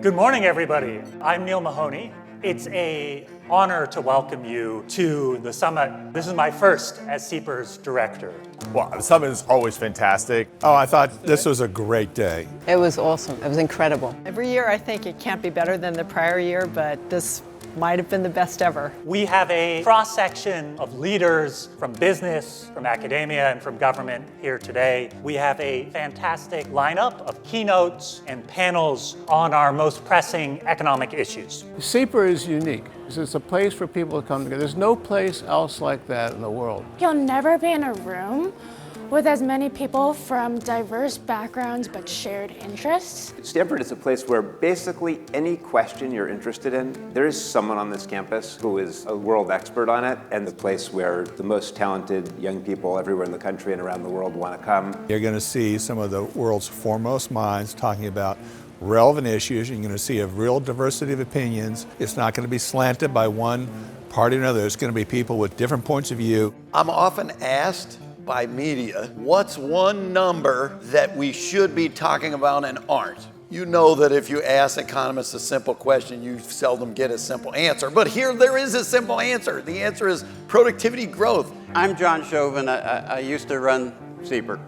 Good morning, everybody. I'm Neil Mahoney. It's an honor to welcome you to the summit. This is my first as SIEPR's director. Well, the summit is always fantastic. Oh, I thought this was a great day. It was awesome. It was incredible. Every year I think it can't be better than the prior year, but this might have been the best ever. We have a cross-section of leaders from business, from academia, and from government here today. We have a fantastic lineup of keynotes and panels on our most pressing economic issues. SIEPR is unique. It's a place for people to come together. There's no place else like that in the world. You'll never be in a room with as many people from diverse backgrounds but shared interests. Stanford is a place where basically any question you're interested in, there is someone on this campus who is a world expert on it, and the place where the most talented young people everywhere in the country and around the world want to come. You're going to see some of the world's foremost minds talking about relevant issues. You're going to see a real diversity of opinions. It's not going to be slanted by one party or another. There's going to be people with different points of view. I'm often asked by media, what's one number that we should be talking about and aren't? You know that if you ask economists a simple question, you seldom get a simple answer. But here there is a simple answer. The answer is productivity growth. I'm John Chauvin. I used to run SIEPR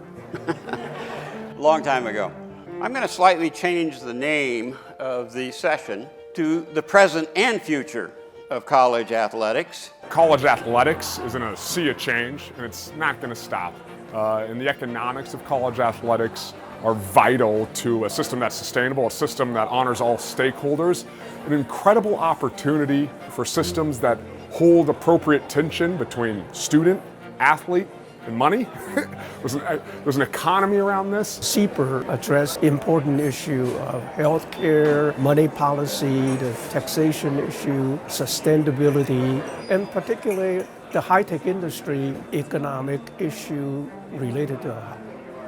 a long time ago. I'm going to slightly change the name of the session to the present and future of college athletics. College athletics is going to see a change, and it's not going to stop. And the economics of college athletics are vital to a system that's sustainable, a system that honors all stakeholders, an incredible opportunity for systems that hold appropriate tension between student, athlete, and money. There's an economy around this. SIEPR addressed important issue of healthcare, money policy, the taxation issue, sustainability, and particularly the high-tech industry economic issue related to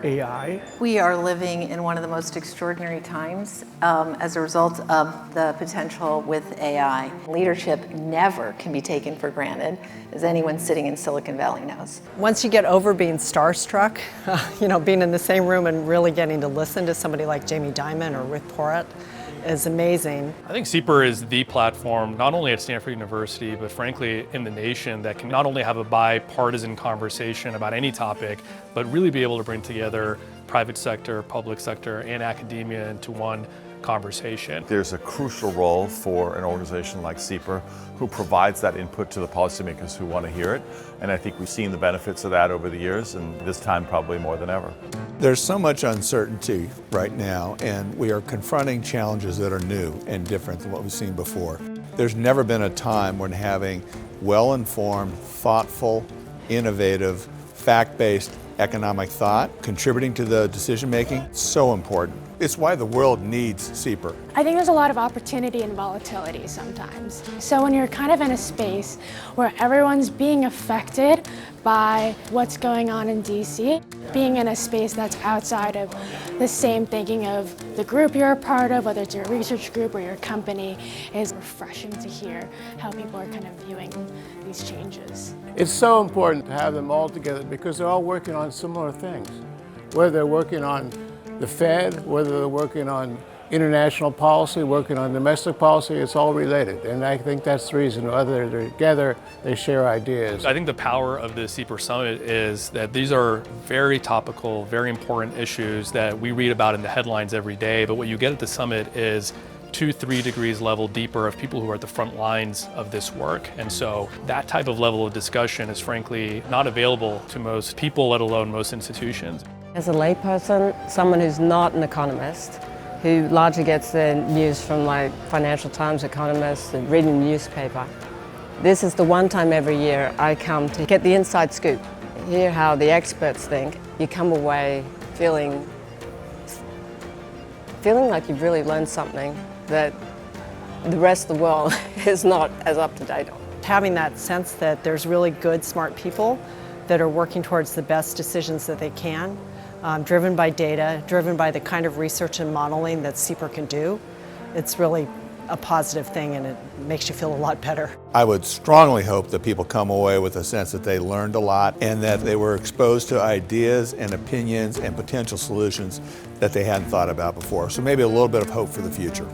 AI. We are living in one of the most extraordinary times as a result of the potential with AI. Leadership never can be taken for granted, as anyone sitting in Silicon Valley knows. Once you get over being starstruck, being in the same room and really getting to listen to somebody like Jamie Dimon or Rick Porrett is amazing. I think SIEPR is the platform, not only at Stanford University, but frankly in the nation, that can not only have a bipartisan conversation about any topic, but really be able to bring together private sector, public sector, and academia into one conversation. There's a crucial role for an organization like SIEPR who provides that input to the policymakers who want to hear it. And I think we've seen the benefits of that over the years, and this time probably more than ever. There's so much uncertainty right now, and we are confronting challenges that are new and different than what we've seen before. There's never been a time when having well-informed, thoughtful, innovative, fact-based economic thought, contributing to the decision-making, so important. It's why the world needs SIEPR. I think there's a lot of opportunity and volatility sometimes. So when you're kind of in a space where everyone's being affected by what's going on in DC, being in a space that's outside of the same thinking of the group you're a part of, whether it's your research group or your company, is refreshing to hear how people are kind of viewing these changes. It's so important to have them all together because they're all working on similar things. Whether they're working on the Fed, whether they're working on international policy, working on domestic policy, it's all related. And I think that's the reason why they're together, they share ideas. I think the power of the SIEPR Summit is that these are very topical, very important issues that we read about in the headlines every day, but what you get at the summit is 2-3 degrees level deeper of people who are at the front lines of this work. And so that type of level of discussion is frankly not available to most people, let alone most institutions. As a layperson, someone who's not an economist, who largely gets their news from like Financial Times economists and reading the newspaper, this is the one time every year I come to get the inside scoop, hear how the experts think. You come away feeling like you've really learned something that the rest of the world is not as up to date on. Having that sense that there's really good, smart people that are working towards the best decisions that they can, driven by data, driven by the kind of research and modeling that SIEPR can do, it's really a positive thing and it makes you feel a lot better. I would strongly hope that people come away with a sense that they learned a lot and that they were exposed to ideas and opinions and potential solutions that they hadn't thought about before. So maybe a little bit of hope for the future.